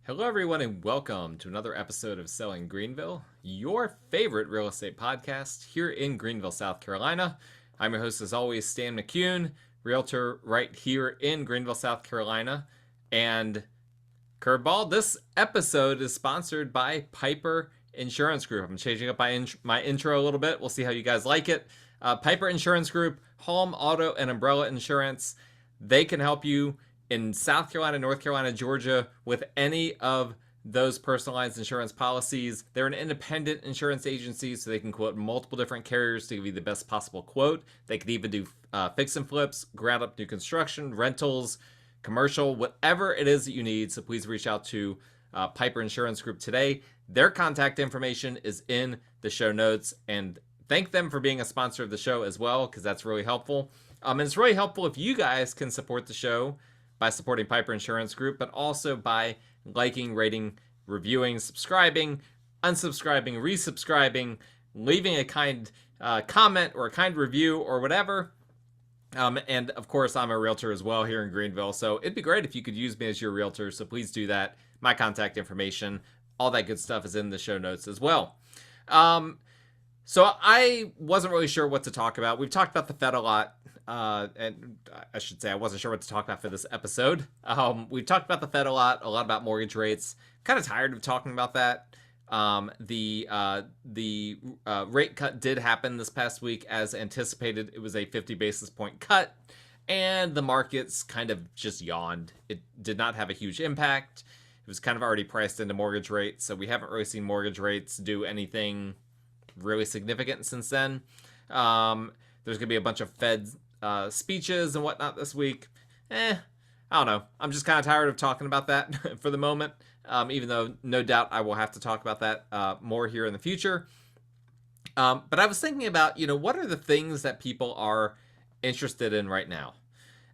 Hello, everyone, and welcome to another episode of Selling Greenville, your favorite real estate podcast here in Greenville, South Carolina. I'm your host, as always, Stan McCune, realtor right here in Greenville, South Carolina. And curveball, this episode is sponsored by Piper Insurance Group. I'm changing up my intro a little bit. We'll see how you guys like it. Piper Insurance Group, home, auto, and umbrella insurance. They can help you in South Carolina, North Carolina, Georgia, with any of those personalized insurance policies. They're an independent insurance agency, so they can quote multiple different carriers to give you the best possible quote. They could even do fix and flips, ground up new construction, rentals, commercial, whatever it is that you need. So please reach out to Piper Insurance Group today. Their contact information is in the show notes, and thank them for being a sponsor of the show as well, because that's really helpful. And it's really helpful if you guys can support the show by supporting Piper Insurance Group, but also by liking, rating, reviewing, subscribing, unsubscribing, resubscribing, leaving a kind comment or a kind review or whatever. And of course, I'm a realtor as well here in Greenville, so it'd be great if you could use me as your realtor, so please do that. My contact information, all that good stuff is in the show notes as well. So I wasn't really sure what to talk about. We've talked about the Fed a lot. And I should say I wasn't sure what to talk about for this episode. We've talked about the Fed a lot about mortgage rates. Kind of tired of talking about that. The rate cut did happen this past week as anticipated. It was a 50 basis point cut, and the markets kind of just yawned. It did not have a huge impact. It was kind of already priced into mortgage rates, so we haven't really seen mortgage rates do anything really significant since then. There's gonna be a bunch of Fed speeches and whatnot this week. I don't know. I'm just kind of tired of talking about that for the moment, even though no doubt I will have to talk about that more here in the future. But I was thinking about, what are the things that people are interested in right now?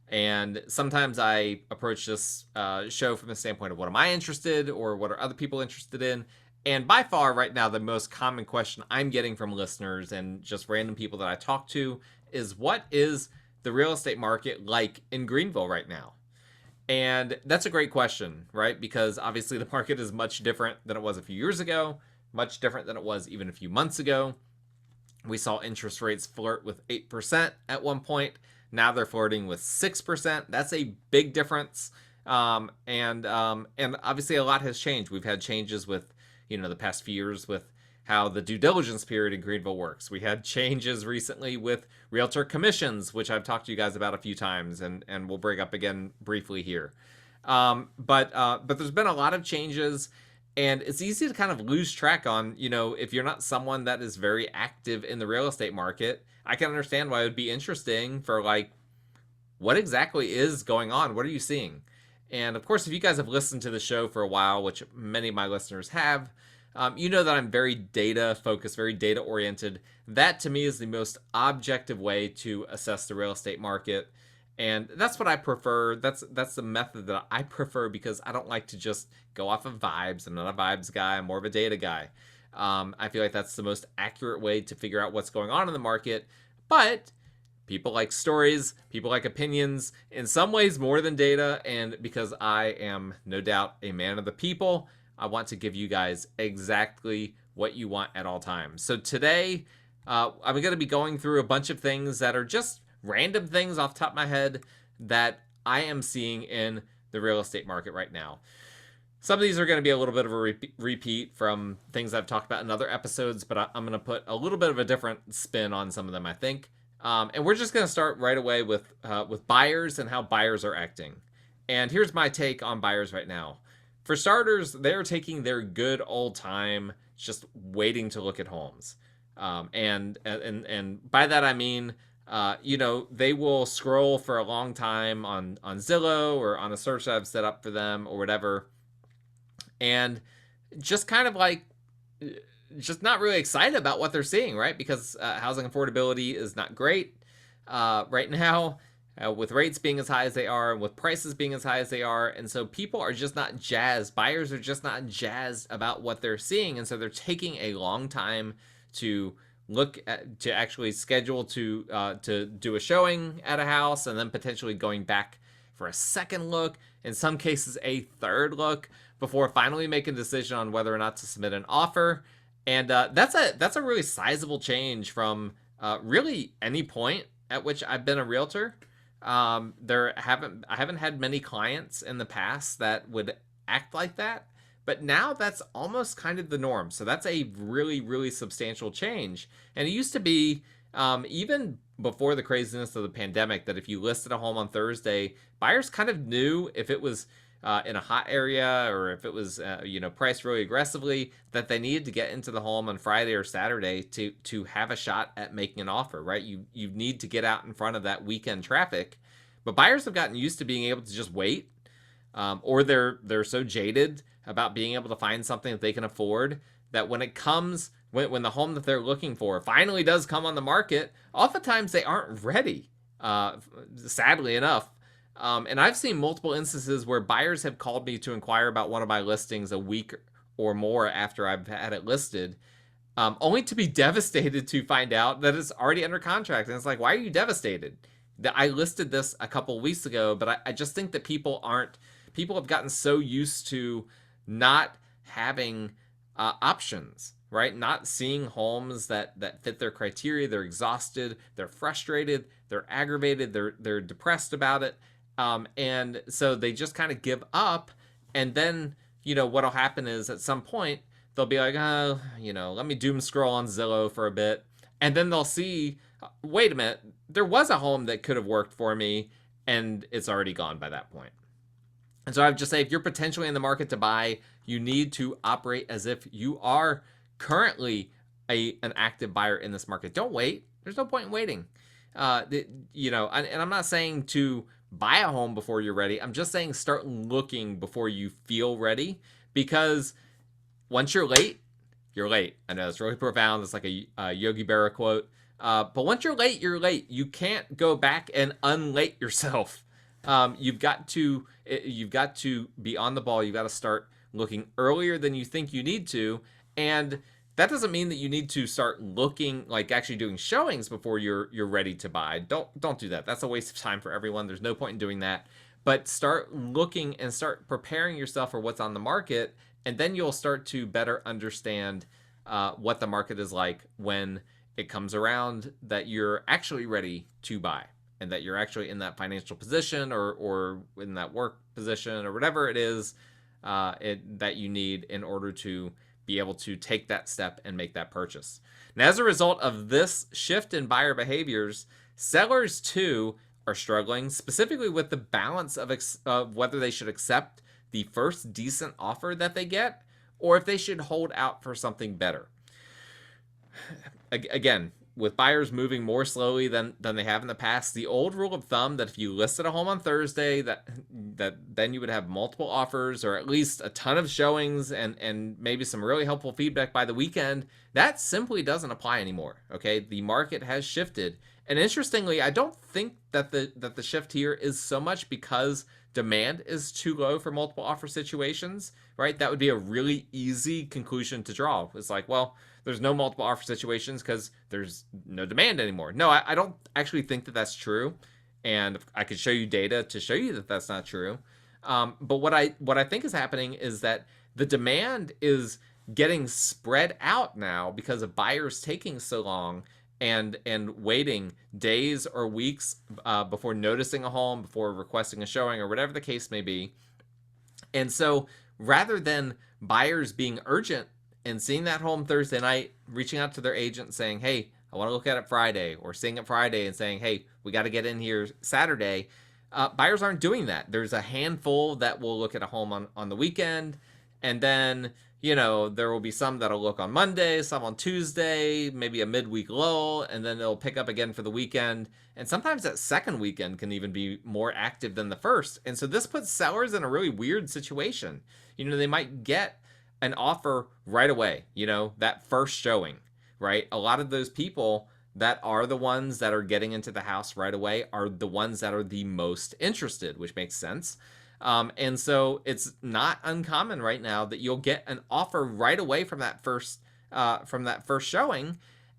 And sometimes I approach this show from the standpoint of what am I interested or what are other people interested in? And by far right now, the most common question I'm getting from listeners and just random people that I talk to is, what is the real estate market like in Greenville right now? And that's a great question, right? Because obviously the market is much different than it was a few years ago, much different than it was even a few months ago. We saw interest rates flirt with 8% at one point. Now they're flirting with 6%. That's a big difference. And obviously a lot has changed. We've had changes with the past few years with how the due diligence period in Greenville works. We had changes recently with realtor commissions, which I've talked to you guys about a few times, and we'll bring up again briefly here. But there's been a lot of changes, and it's easy to kind of lose track on, if you're not someone that is very active in the real estate market. I can understand why it would be interesting for, what exactly is going on? What are you seeing? And of course, if you guys have listened to the show for a while, which many of my listeners have, you know that I'm very data focused, very data oriented. That to me is the most objective way to assess the real estate market. And that's what I prefer. That's the method that I prefer, because I don't like to just go off of vibes. I'm not a vibes guy. I'm more of a data guy. I feel like that's the most accurate way to figure out what's going on in the market. But people like stories, people like opinions, in some ways more than data, and because I am no doubt a man of the people, I want to give you guys exactly what you want at all times. So today, I'm going to be going through a bunch of things that are just random things off the top of my head that I am seeing in the real estate market right now. Some of these are going to be a little bit of a repeat from things I've talked about in other episodes, but I'm going to put a little bit of a different spin on some of them, I think. And we're just going to start right away with buyers and how buyers are acting. And here's my take on buyers right now. For starters, they're taking their good old time just waiting to look at homes. And by that I mean, they will scroll for a long time on Zillow or on a search that I've set up for them or whatever. And just kind of just not really excited about what they're seeing, right? Because housing affordability is not great right now, with rates being as high as they are, and with prices being as high as they are. And so people are just not jazzed. Buyers are just not jazzed about what they're seeing. And so they're taking a long time to actually schedule to do a showing at a house, and then potentially going back for a second look, in some cases a third look, before finally making a decision on whether or not to submit an offer. And that's a really sizable change from really any point at which I've been a realtor. I haven't had many clients in the past that would act like that, but now that's almost kind of the norm. So that's a really, really substantial change. And it used to be, even before the craziness of the pandemic, that if you listed a home on Thursday, buyers kind of knew if it was in a hot area or if it was priced really aggressively, that they needed to get into the home on Friday or Saturday to have a shot at making an offer, right? You need to get out in front of that weekend traffic. But buyers have gotten used to being able to just wait, or they're so jaded about being able to find something that they can afford that when it comes, when the home that they're looking for finally does come on the market, oftentimes they aren't ready, sadly enough. And I've seen multiple instances where buyers have called me to inquire about one of my listings a week or more after I've had it listed, only to be devastated to find out that it's already under contract. And it's like, why are you devastated? I listed this a couple of weeks ago, but I just think that people have gotten so used to not having options, right? Not seeing homes that fit their criteria. They're exhausted, they're frustrated, they're aggravated, they're depressed about it. And so they just kind of give up. And then, what'll happen is at some point they'll be like, oh, let me doom scroll on Zillow for a bit. And then they'll see, wait a minute, there was a home that could have worked for me, and it's already gone by that point. And so I would just say, if you're potentially in the market to buy, you need to operate as if you are currently an active buyer in this market. Don't wait. There's no point in waiting. And I'm not saying to buy a home before you're ready. I'm just saying start looking before you feel ready, because once you're late, you're late. I know it's really profound. It's like a Yogi Berra quote. But once you're late, you're late. You can't go back and unlate yourself. You've got to be on the ball. You've got to start looking earlier than you think you need to. And that doesn't mean that you need to start looking, like actually doing showings before you're ready to buy. Don't do that. That's a waste of time for everyone. There's no point in doing that. But start looking and start preparing yourself for what's on the market, and then you'll start to better understand what the market is like when it comes around, that you're actually ready to buy, and that you're actually in that financial position or in that work position or whatever it is that you need in order to be able to take that step and make that purchase. And as a result of this shift in buyer behaviors, sellers too are struggling, specifically with the balance of whether they should accept the first decent offer that they get, or if they should hold out for something better. Again, with buyers moving more slowly than they have in the past, the old rule of thumb that if you listed a home on Thursday, that then you would have multiple offers or at least a ton of showings and maybe some really helpful feedback by the weekend, that simply doesn't apply anymore. Okay, the market has shifted, and interestingly, I don't think that the shift here is so much because demand is too low for multiple offer situations, right? That would be a really easy conclusion to draw. It's like, well, there's no multiple offer situations because there's no demand anymore. No, I don't actually think that that's true. And I could show you data to show you that that's not true. But what I think is happening is that the demand is getting spread out now because of buyers taking so long and waiting days or weeks before noticing a home, before requesting a showing, or whatever the case may be. And so rather than buyers being urgent and seeing that home Thursday night, reaching out to their agent saying, hey, I want to look at it Friday, or seeing it Friday and saying, hey, we got to get in here Saturday, buyers aren't doing that. There's a handful that will look at a home on the weekend, and then, there will be some that'll look on Monday, some on Tuesday, maybe a midweek lull, and then they'll pick up again for the weekend. And sometimes that second weekend can even be more active than the first. And so this puts sellers in a really weird situation. They might get an offer right away, that first showing, right? A lot of those people that are the ones that are getting into the house right away are the ones that are the most interested, which makes sense. And so it's not uncommon right now that you'll get an offer right away from that first showing,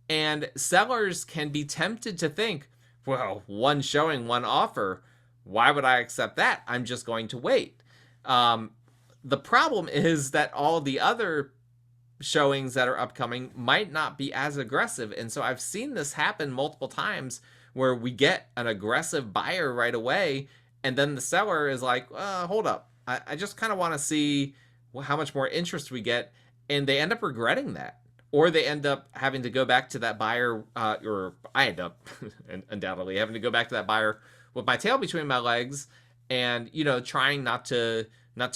and sellers can be tempted to think, well, one showing, one offer, why would I accept that? I'm just going to wait. The problem is that all the other showings that are upcoming might not be as aggressive. And so I've seen this happen multiple times where we get an aggressive buyer right away, and then the seller is like, hold up. I just kind of want to see how much more interest we get. And they end up regretting that. Or they end up having to go back to that buyer, or I end up undoubtedly having to go back to that buyer with my tail between my legs and, trying not to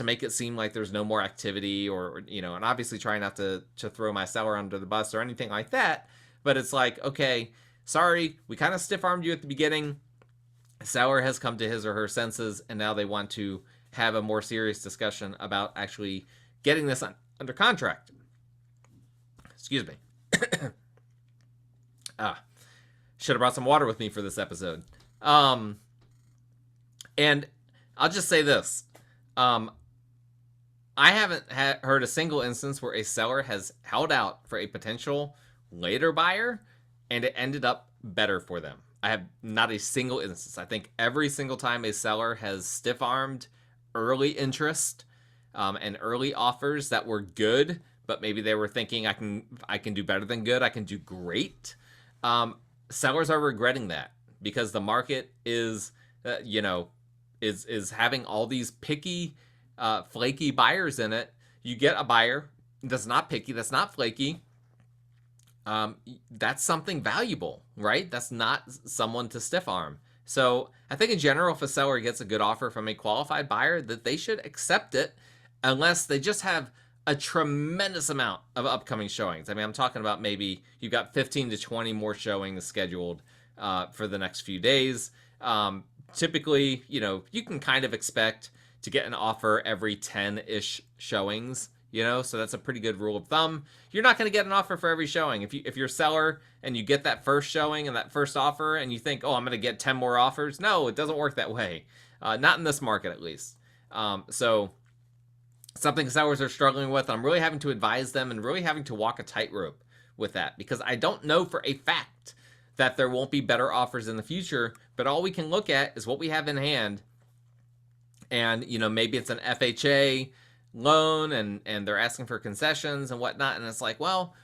make it seem like there's no more activity or, and obviously trying not to throw my seller under the bus or anything like that. But it's like, okay, sorry, we kind of stiff-armed you at the beginning. Seller has come to his or her senses, and now they want to have a more serious discussion about actually getting this under contract. Excuse me. Should have brought some water with me for this episode. And I'll just say this. I haven't heard a single instance where a seller has held out for a potential later buyer and it ended up better for them. I have not a single instance. I think every single time a seller has stiff-armed early interest and early offers that were good, but maybe they were thinking I can do better than good. I can do great. Sellers are regretting that because the market is having all these picky, flaky buyers in it. You get a buyer that's not picky, that's not flaky. That's something valuable, right? That's not someone to stiff arm. So I think in general, if a seller gets a good offer from a qualified buyer, that they should accept it unless they just have a tremendous amount of upcoming showings. I mean, I'm talking about maybe you've got 15 to 20 more showings scheduled for the next few days. Typically, you can kind of expect to get an offer every 10-ish showings, so that's a pretty good rule of thumb. You're not going to get an offer for every showing. If you're a seller and you get that first showing and that first offer and you think, I'm going to get 10 more offers. No, it doesn't work that way. Not in this market, at least. So something sellers are struggling with, I'm really having to advise them and really having to walk a tightrope with that because I don't know for a fact that there won't be better offers in the future, but all we can look at is what we have in hand. And, maybe it's an FHA loan and they're asking for concessions and whatnot. And it's like, well,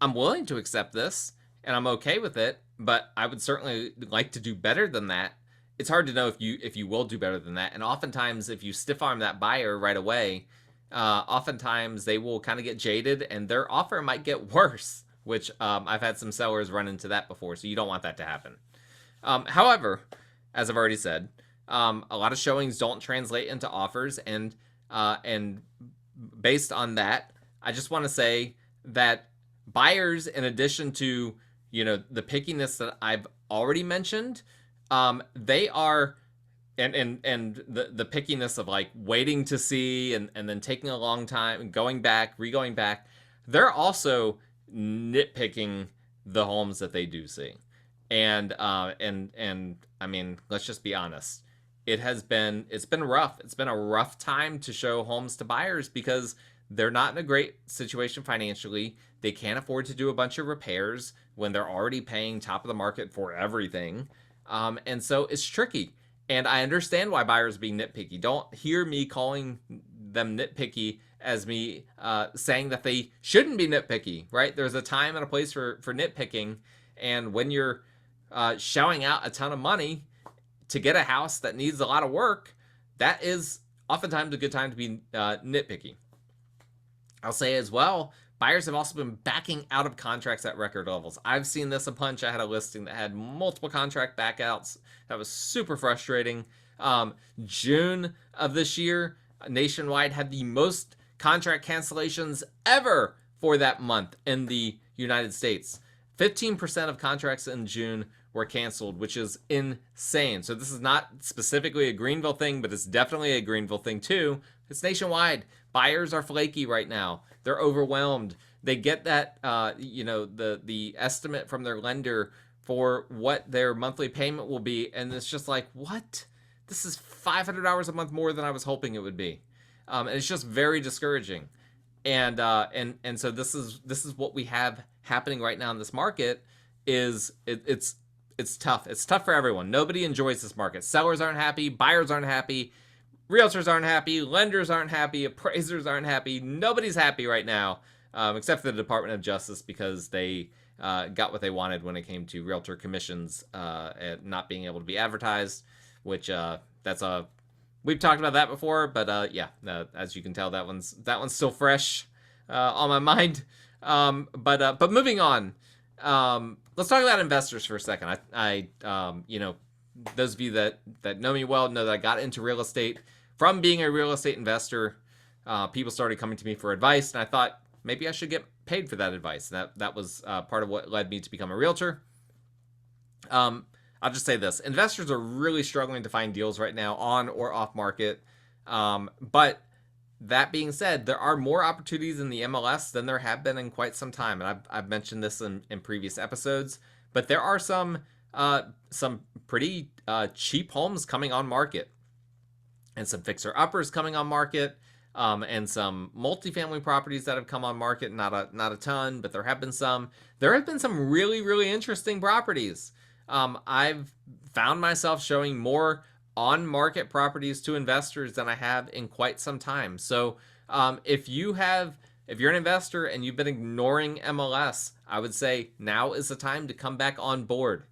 I'm willing to accept this and I'm okay with it, but I would certainly like to do better than that. It's hard to know if you will do better than that. And oftentimes if you stiff arm that buyer right away, oftentimes they will kind of get jaded and their offer might get worse, which I've had some sellers run into that before. So you don't want that to happen. However, as I've already said, a lot of showings don't translate into offers. And based on that, I just want to say that buyers, in addition to, the pickiness that I've already mentioned, they are, and the pickiness of like waiting to see and then taking a long time and going back, re-going back, they're also nitpicking the homes that they do see. And I mean, let's just be honest. It's been rough. It's been a rough time to show homes to buyers because they're not in a great situation financially. They can't afford to do a bunch of repairs when they're already paying top of the market for everything. And so it's tricky. And I understand why buyers are being nitpicky. Don't hear me calling them nitpicky as me saying that they shouldn't be nitpicky, right? There's a time and a place for nitpicking. And when you're shelling out a ton of money to get a house that needs a lot of work, that is oftentimes a good time to be nitpicky. I'll say as well, buyers have also been backing out of contracts at record levels. I've seen this a bunch. I had a listing that had multiple contract backouts. That was super frustrating. June of this year, nationwide had the most contract cancellations ever for that month in the United States. 15% of contracts in June were canceled, which is insane. So this is not specifically a Greenville thing, but it's definitely a Greenville thing too. It's nationwide. Buyers are flaky right now. They're overwhelmed. They get that, the estimate from their lender for what their monthly payment will be, and it's just like, what? This is $500 a month more than I was hoping it would be, and it's just very discouraging. And so this is what we have happening right now in this market. It's tough. It's tough for everyone. Nobody enjoys this market. Sellers aren't happy. Buyers aren't happy. realtors aren't happy, lenders aren't happy, appraisers aren't happy. Nobody's happy right now, except for the Department of Justice, because they got what they wanted when it came to realtor commissions and not being able to be advertised, which we've talked about that before, but as you can tell, that one's still fresh on my mind. But moving on, let's talk about investors for a second. I those of you that know me well know that I got into real estate from being a real estate investor. People started coming to me for advice, and I thought maybe I should get paid for that advice. That was part of what led me to become a realtor. I'll just say this. Investors are really struggling to find deals right now on or off market. But that being said, there are more opportunities in the MLS than there have been in quite some time. And I've mentioned this in previous episodes, but there are some pretty cheap homes coming on market, and some fixer-uppers coming on market, and some multifamily properties that have come on market. Not a ton, but there have been some. There have been some really, really interesting properties. I've found myself showing more on-market properties to investors than I have in quite some time. So if you're an investor and you've been ignoring MLS, I would say now is the time to come back on board.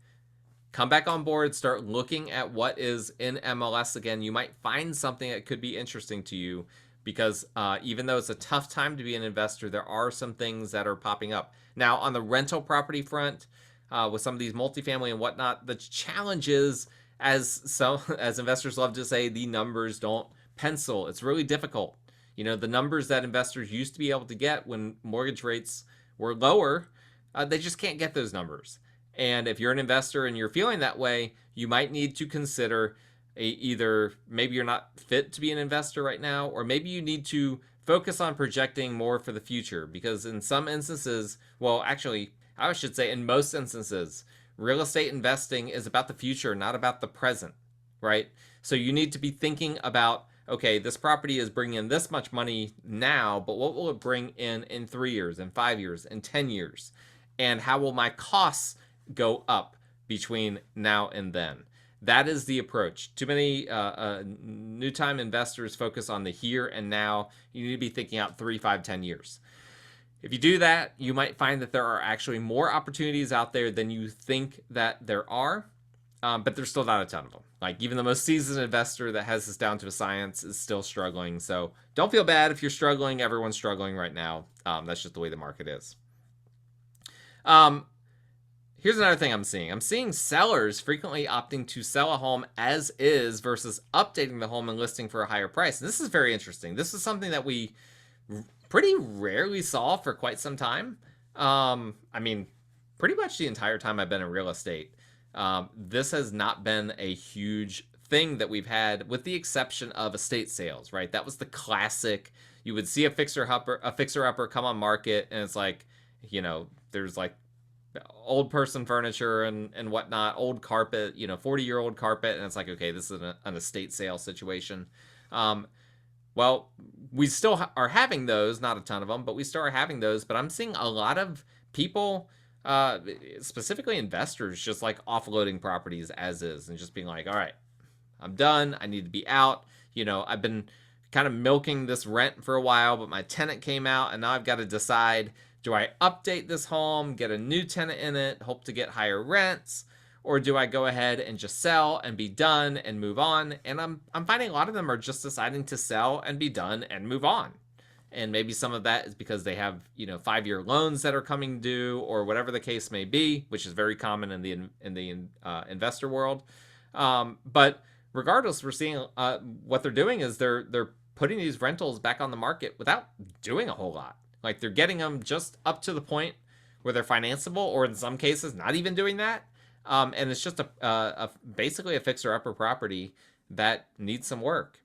Come back on board, start looking at what is in MLS again. You might find something that could be interesting to you, because even though it's a tough time to be an investor, there are some things that are popping up. Now, on the rental property front, with some of these multifamily and whatnot, the challenge is, as investors love to say, the numbers don't pencil. It's really difficult. The numbers that investors used to be able to get when mortgage rates were lower, they just can't get those numbers. And if you're an investor and you're feeling that way, you might need to consider either maybe you're not fit to be an investor right now, or maybe you need to focus on projecting more for the future. Because in some instances, well, actually, I should say in most instances, real estate investing is about the future, not about the present, right? So you need to be thinking about, okay, this property is bringing in this much money now, but what will it bring in 3 years, in 5 years, in 10 years? And how will my costs go up between now and then? That is the approach. Too many new time investors focus on the here and now. You need to be thinking out 3, 5, 10 years. If you do that, you might find that there are actually more opportunities out there than you think that there are, but there's still not a ton of them. Like, even the most seasoned investor that has this down to a science is still struggling. So don't feel bad if you're struggling. Everyone's struggling right now. That's just the way the market is. Here's another thing I'm seeing. I'm seeing sellers frequently opting to sell a home as is versus updating the home and listing for a higher price. And this is very interesting. This is something that we pretty rarely saw for quite some time. Pretty much the entire time I've been in real estate. This has not been a huge thing that we've had, with the exception of estate sales, right? That was the classic. You would see a fixer-upper come on market, and it's like, there's like old person furniture and whatnot, old carpet, 40-year-old carpet, and it's like, okay, this is an estate sale situation. Well, we still are having those, not a ton of them, but we still are having those. But I'm seeing a lot of people, specifically investors, just like offloading properties as is and just being like, all right, I'm done. I need to be out. I've been kind of milking this rent for a while, but my tenant came out, and now I've got to decide, do I update this home, get a new tenant in it, hope to get higher rents? Or do I go ahead and just sell and be done and move on? And I'm finding a lot of them are just deciding to sell and be done and move on. And maybe some of that is because they have 5-year loans that are coming due, or whatever the case may be, which is very common in the investor world. But regardless, we're seeing what they're doing is they're putting these rentals back on the market without doing a whole lot. Like, they're getting them just up to the point where they're financeable, or in some cases not even doing that. And it's just basically a fixer-upper property that needs some work.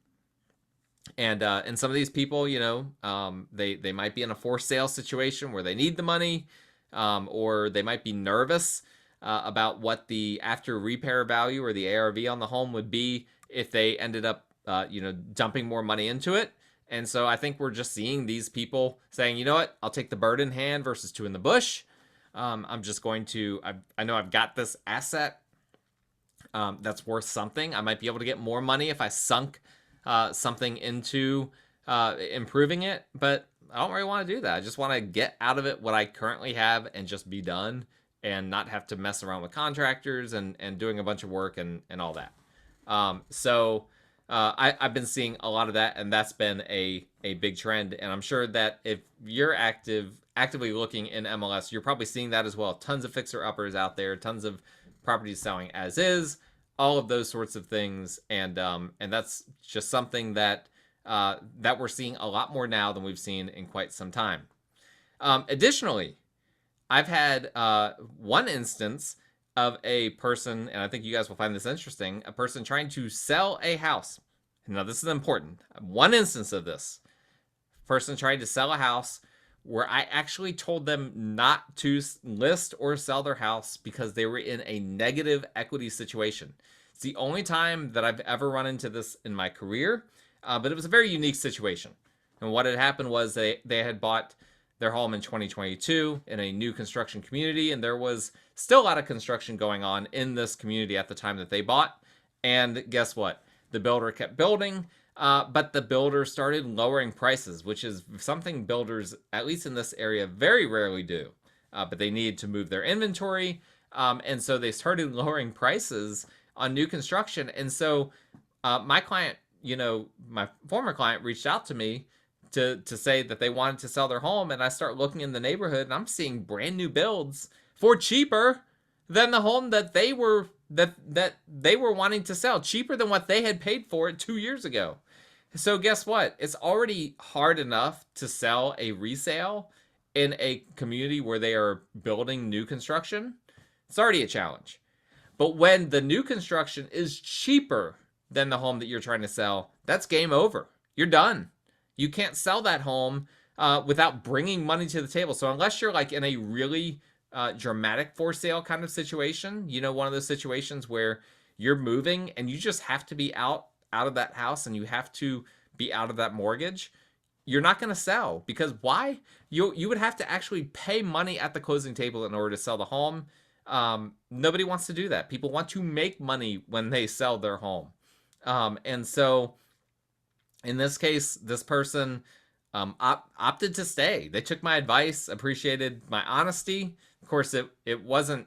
And some of these people, they might be in a forced sale situation where they need the money, or they might be nervous about what the after repair value or the ARV on the home would be if they ended up, dumping more money into it. And so I think we're just seeing these people saying, you know what, I'll take the bird in hand versus two in the bush. I'm just going to, I know I've got this asset that's worth something. I might be able to get more money if I sunk something into improving it, but I don't really want to do that. I just want to get out of it what I currently have and just be done and not have to mess around with contractors and doing a bunch of work and all that. I've been seeing a lot of that, and that's been a big trend. And I'm sure that if you're actively looking in MLS, you're probably seeing that as well. Tons of fixer-uppers out there, tons of properties selling as is, all of those sorts of things. And that's just something that we're seeing a lot more now than we've seen in quite some time. Additionally, I've had one instance of a person, and I think you guys will find this interesting, a person trying to sell a house. Now, this is important. One instance of this. Person trying to sell a house where I actually told them not to list or sell their house because they were in a negative equity situation. It's the only time that I've ever run into this in my career, but it was a very unique situation. And what had happened was they had bought their home in 2022 in a new construction community, and there was still a lot of construction going on in this community at the time that they bought. And guess what? The builder kept building, but the builder started lowering prices, which is something builders, at least in this area, very rarely do. But they need to move their inventory, and so they started lowering prices on new construction. And so my client, my former client, reached out to me to say that they wanted to sell their home, and I start looking in the neighborhood, and I'm seeing brand new builds for cheaper than the home that they were wanting to sell, cheaper than what they had paid for it 2 years ago. So guess what? It's already hard enough to sell a resale in a community where they are building new construction. It's already a challenge. But when the new construction is cheaper than the home that you're trying to sell, that's game over. You're done. You can't sell that home without bringing money to the table. So unless you're like in a really dramatic for sale kind of situation, one of those situations where you're moving and you just have to be out of that house and you have to be out of that mortgage, you're not going to sell. Because why? You would have to actually pay money at the closing table in order to sell the home. Nobody wants to do that. People want to make money when they sell their home. And so in this case, this person opted to stay. They took my advice, appreciated my honesty. Of course, it wasn't,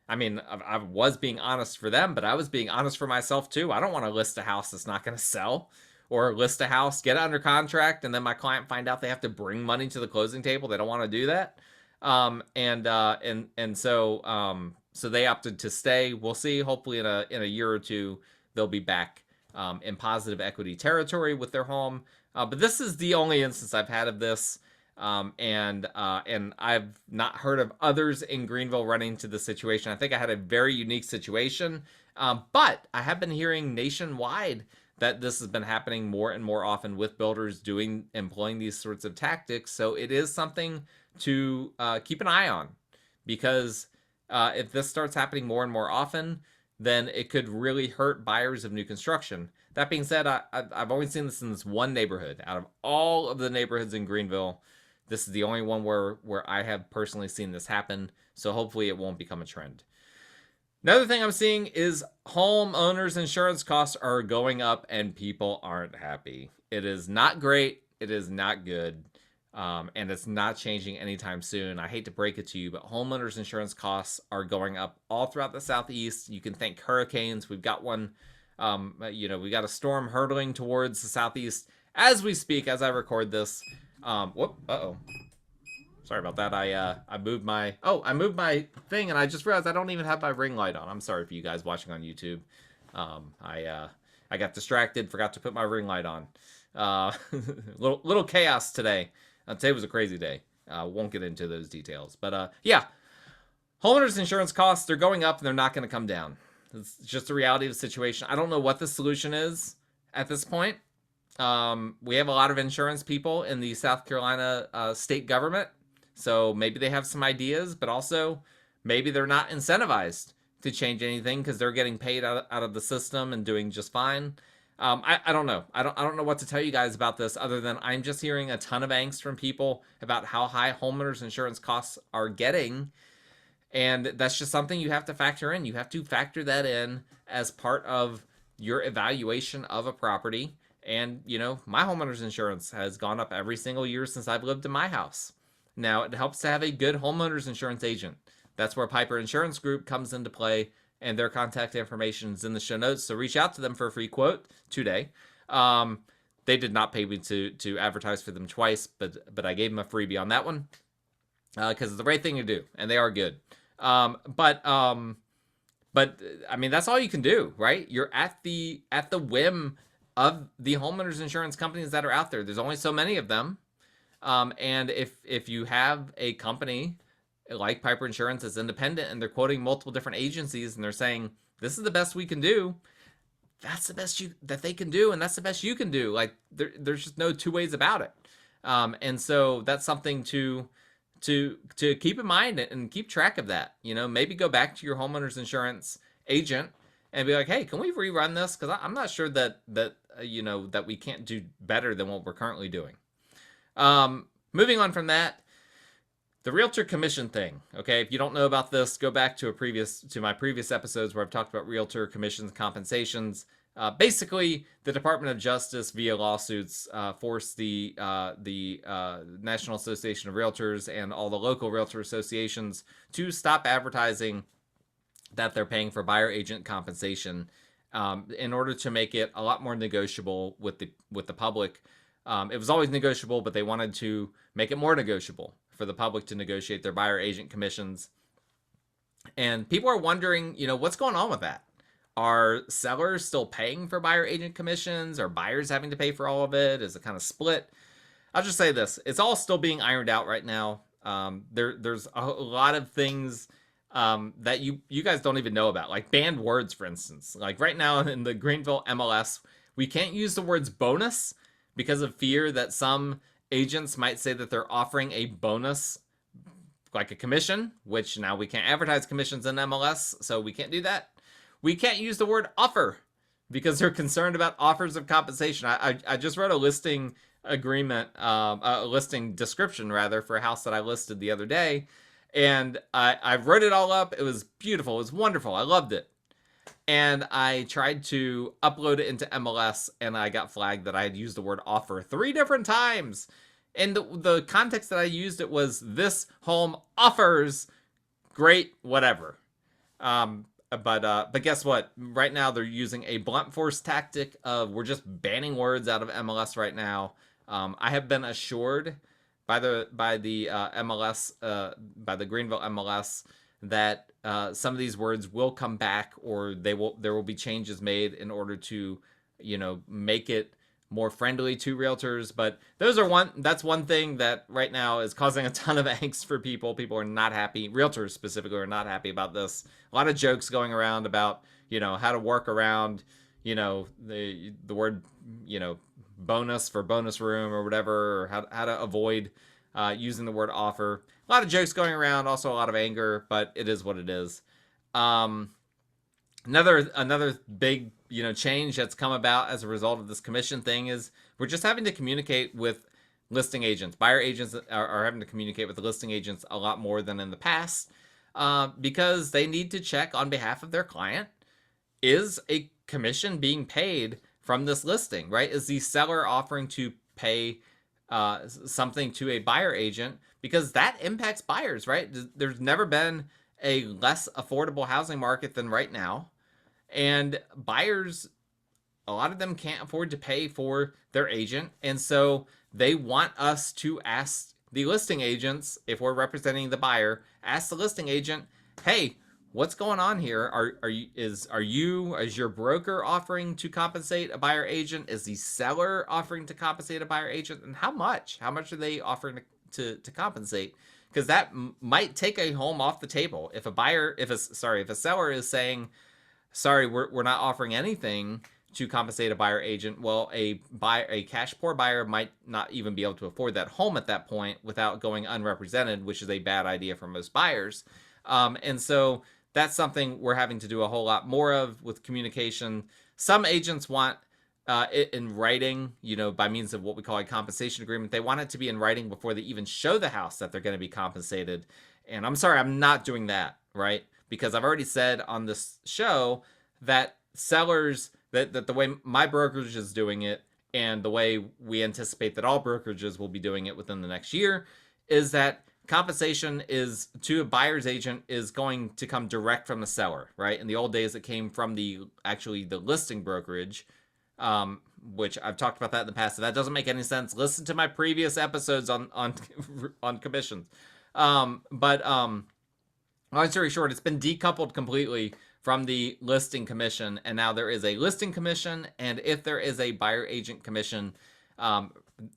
I was being honest for them, but I was being honest for myself too. I don't want to list a house that's not going to sell, or list a house, get it under contract, and then my client find out they have to bring money to the closing table. They don't want to do that. So they opted to stay. We'll see. Hopefully in a year or two, they'll be back in positive equity territory with their home. But this is the only instance I've had of this. And I've not heard of others in Greenville running into this situation. I think I had a very unique situation. But I have been hearing nationwide that this has been happening more and more often with builders employing these sorts of tactics. So it is something to keep an eye on, because if this starts happening more and more often, then it could really hurt buyers of new construction. That being said, I've only seen this in this one neighborhood. Out of all of the neighborhoods in Greenville, this is the only one where I have personally seen this happen. So hopefully it won't become a trend. Another thing I'm seeing is homeowners insurance costs are going up and people aren't happy. It is not great. It is not good. And it's not changing anytime soon. I hate to break it to you, but homeowners insurance costs are going up all throughout the Southeast. You can thank hurricanes. We've got one, we got a storm hurtling towards the Southeast as we speak, as I record this. Sorry about that. I moved my thing, and I just realized I don't even have my ring light on. I'm sorry for you guys watching on YouTube. I got distracted, forgot to put my ring light on. Little chaos today. Today was a crazy day. Won't get into those details. But yeah, homeowners insurance costs, they're going up and they're not going to come down. It's just the reality of the situation. I don't know what the solution is at this point. We have a lot of insurance people in the South Carolina state government. So maybe they have some ideas, but also maybe they're not incentivized to change anything because they're getting paid out of the system and doing just fine. I don't know. I don't know what to tell you guys about this other than I'm just hearing a ton of angst from people about how high homeowners insurance costs are getting. And that's just something you have to factor in. You have to factor that in as part of your evaluation of a property. And, my homeowner's insurance has gone up every single year since I've lived in my house. Now, it helps to have a good homeowner's insurance agent. That's where Piper Insurance Group comes into play, and their contact information is in the show notes. So reach out to them for a free quote today. They did not pay me to advertise for them twice, but I gave them a freebie on that one because it's the right thing to do, and they are good. But I mean, that's all you can do, right? You're at the whim of the homeowners insurance companies that are out there. There's only so many of them. And if you have a company like Piper Insurance that's independent and they're quoting multiple different agencies and they're saying, this is the best we can do, that's the best that they can do, and that's the best you can do. Like, there's just no two ways about it. And so that's something to keep in mind and keep track of that. Maybe go back to your homeowner's insurance agent and be like, hey, can we rerun this? Because I'm not sure that we can't do better than what we're currently doing. Moving on from that, the realtor commission thing. Okay, if you don't know about this, go back to my previous episodes where I've talked about realtor commissions, compensations. Basically, the Department of Justice via lawsuits forced the National Association of Realtors and all the local realtor associations to stop advertising that they're paying for buyer agent compensation in order to make it a lot more negotiable with the public. It was always negotiable, but they wanted to make it more negotiable for the public to negotiate their buyer agent commissions. And people are wondering, what's going on with that? Are sellers still paying for buyer agent commissions? Are buyers having to pay for all of it? Is it kind of split? I'll just say this. It's all still being ironed out right now. There's a lot of things that you guys don't even know about, like banned words, for instance. Like right now in the Greenville MLS, we can't use the words bonus because of fear that some agents might say that they're offering a bonus, like a commission, which now we can't advertise commissions in MLS, so we can't do that. We can't use the word offer because they're concerned about offers of compensation. I just wrote a listing agreement, a listing description rather, for a house that I listed the other day. And I wrote it all up. It was beautiful. It was wonderful. I loved it. And I tried to upload it into MLS, and I got flagged that I had used the word offer 3 different times. And the context that I used it was, this home offers great whatever. But guess what? Right now they're using a blunt force tactic of, we're just banning words out of MLS right now. I have been assured by the MLS, by the Greenville MLS, that some of these words will come back, or there will be changes made in order to, make it more friendly to realtors. But that's one thing that right now is causing a ton of angst for people. People are not happy. Realtors specifically are not happy about this. A lot of jokes going around about, how to work around, the word, bonus for bonus room or whatever, or how to avoid using the word offer. A lot of jokes going around, also a lot of anger, but it is what it is. Another big, change that's come about as a result of this commission thing is we're just having to communicate with listing agents. Buyer agents are having to communicate with the listing agents a lot more than in the past because they need to check on behalf of their client. Is a commission being paid from this listing, right? Is the seller offering to pay something to a buyer agent? Because that impacts buyers, right? There's never been a less affordable housing market than right now. And buyers, a lot of them can't afford to pay for their agent. And so they want us to ask the listing agents, if we're representing the buyer, ask the listing agent, hey, what's going on here? Is your broker offering to compensate a buyer agent? Is the seller offering to compensate a buyer agent? And how much? How much are they offering to compensate? Because that might take a home off the table. If a seller is saying, sorry, we're not offering anything to compensate a buyer agent, well, a cash poor buyer might not even be able to afford that home at that point without going unrepresented, which is a bad idea for most buyers. And so that's something we're having to do a whole lot more of with communication. Some agents want it in writing, by means of what we call a compensation agreement. They want it to be in writing before they even show the house that they're going to be compensated. And I'm sorry, I'm not doing that, right? Because I've already said on this show that sellers, that the way my brokerage is doing it, and the way we anticipate that all brokerages will be doing it within the next year, is that compensation is to a buyer's agent is going to come direct from the seller, right? In the old days, it came from the listing brokerage, which I've talked about that in the past. If that doesn't make any sense, listen to my previous episodes on commissions. Long story short, it's been decoupled completely from the listing commission, and now there is a listing commission, and if there is a buyer agent commission,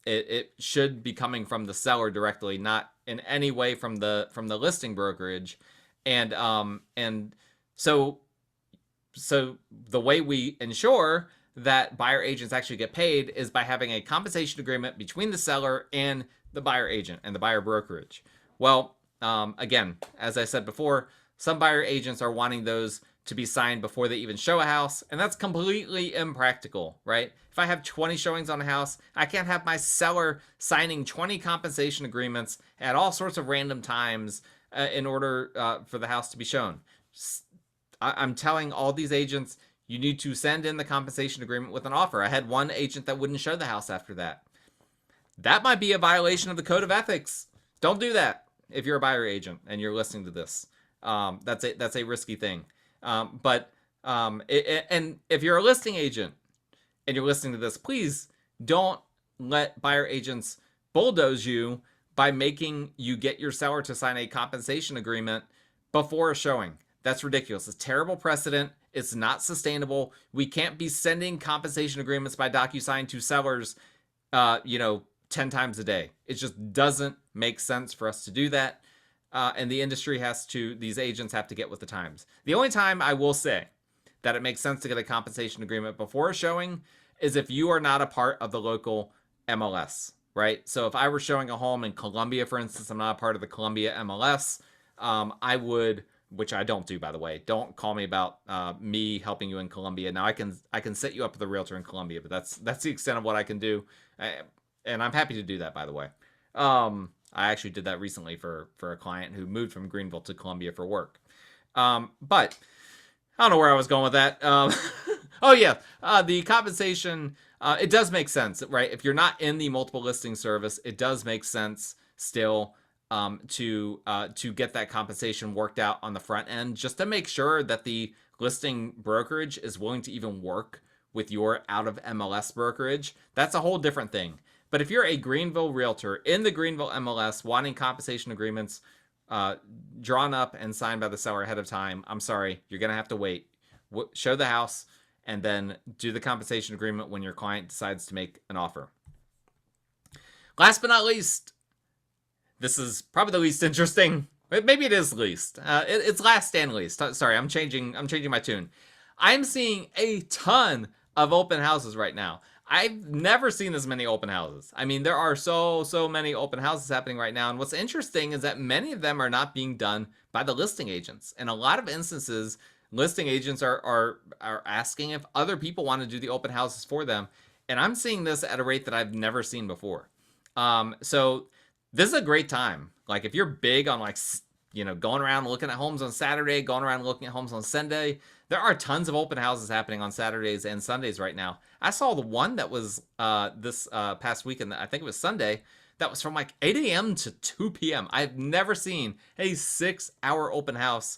it should be coming from the seller directly, not in any way from the listing brokerage. And so the way we ensure that buyer agents actually get paid is by having a compensation agreement between the seller and the buyer agent and the buyer brokerage. Well, again, as I said before, some buyer agents are wanting those to be signed before they even show a house, and that's completely impractical, right? If I have 20 showings on a house, I can't have my seller signing 20 compensation agreements at all sorts of random times in order for the house to be shown. I'm telling all these agents, you need to send in the compensation agreement with an offer. I had one agent that wouldn't show the house after that. That might be a violation of the code of ethics. Don't do that if you're a buyer agent and you're listening to this. That's a risky thing. And if you're a listing agent and you're listening to this, please don't let buyer agents bulldoze you by making you get your seller to sign a compensation agreement before a showing. That's ridiculous. It's terrible precedent. It's not sustainable. We can't be sending compensation agreements by DocuSign to sellers, 10 times a day. It just doesn't make sense for us to do that. And the industry these agents have to get with the times. The only time I will say that it makes sense to get a compensation agreement before a showing is if you are not a part of the local MLS, right? So if I were showing a home in Columbia, for instance, I'm not a part of the Columbia MLS, I would, which I don't do, by the way. Don't call me about me helping you in Columbia. Now I can set you up with a realtor in Columbia, but that's the extent of what I can do. And I'm happy to do that, by the way. I actually did that recently for a client who moved from Greenville to Columbia for work. But I don't know where I was going with that. The compensation, it does make sense, right? If you're not in the multiple listing service, it does make sense still to get that compensation worked out on the front end, just to make sure that the listing brokerage is willing to even work with your out of MLS brokerage. That's a whole different thing. But if you're a Greenville realtor in the Greenville MLS wanting compensation agreements drawn up and signed by the seller ahead of time, I'm sorry, you're going to have to wait. Show the house and then do the compensation agreement when your client decides to make an offer. Last but not least, this is probably the least interesting. Maybe it is least. It's last and least. Sorry, I'm changing my tune. I'm seeing a ton of open houses right now. I've never seen this many open houses. I mean, there are so many open houses happening right now. And what's interesting is that many of them are not being done by the listing agents. In a lot of instances, listing agents are asking if other people want to do the open houses for them. And I'm seeing this at a rate that I've never seen before. So this is a great time. Like if you're big on going around looking at homes on Saturday, going around looking at homes on Sunday, there are tons of open houses happening on Saturdays and Sundays right now. I saw the one that was this past weekend, I think it was Sunday, that was from 8 a.m. to 2 p.m. I've never seen a 6-hour open house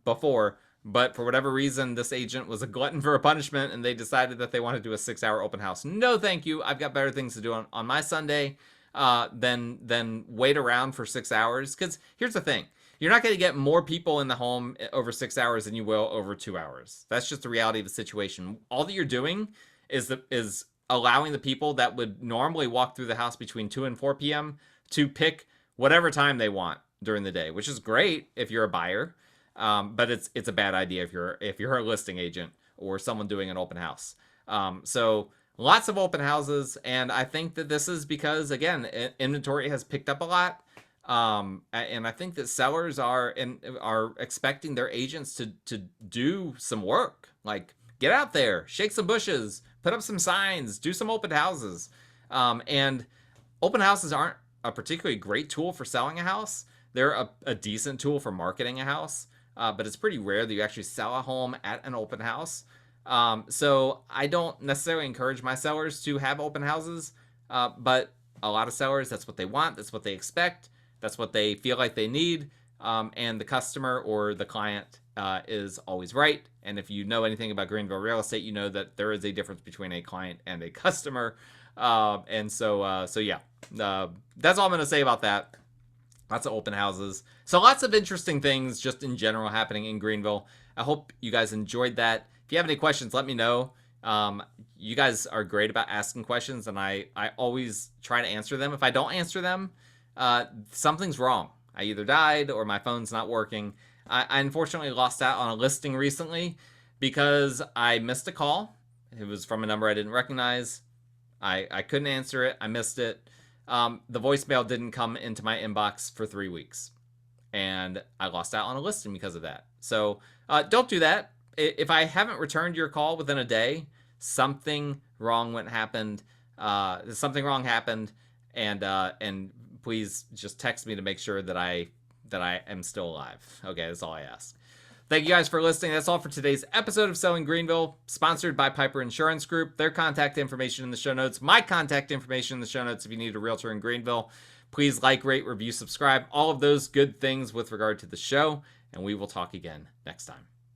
before, but for whatever reason, this agent was a glutton for a punishment and they decided that they want to do a 6-hour open house. No, thank you. I've got better things to do on my Sunday than wait around for 6 hours. Because here's the thing. You're not going to get more people in the home over 6 hours than you will over 2 hours. That's just the reality of the situation. All that you're doing is allowing the people that would normally walk through the house between 2 and 4 p.m. to pick whatever time they want during the day, which is great if you're a buyer, but it's a bad idea if you're a listing agent or someone doing an open house. So lots of open houses, and I think that this is because, again, inventory has picked up a lot. And I think that sellers are expecting their agents to do some work, like get out there, shake some bushes, put up some signs, do some open houses. And open houses aren't a particularly great tool for selling a house. They're a decent tool for marketing a house, but it's pretty rare that you actually sell a home at an open house. So I don't necessarily encourage my sellers to have open houses, but a lot of sellers, that's what they want, that's what they expect, that's what they feel like they need, and the customer or the client is always right. And if you know anything about Greenville real estate, you know that there is a difference between a client and a customer. So yeah, that's all I'm going to say about that. Lots of open houses. So lots of interesting things just in general happening in Greenville. I hope you guys enjoyed that. If you have any questions, let me know. You guys are great about asking questions, and I always try to answer them. If I don't answer them, something's wrong. I either died or my phone's not working. I unfortunately lost out on a listing recently because I missed a call. It was from a number I didn't recognize. I couldn't answer it. I missed it. The voicemail didn't come into my inbox for 3 weeks, and I lost out on a listing because of that. So don't do that. If I haven't returned your call within a day, something wrong happened. Something wrong happened, and please just text me to make sure that I am still alive. Okay, that's all I ask. Thank you guys for listening. That's all for today's episode of Selling Greenville, sponsored by Piper Insurance Group. Their contact information in the show notes. My contact information in the show notes if you need a realtor in Greenville. Please like, rate, review, subscribe, all of those good things with regard to the show, and we will talk again next time.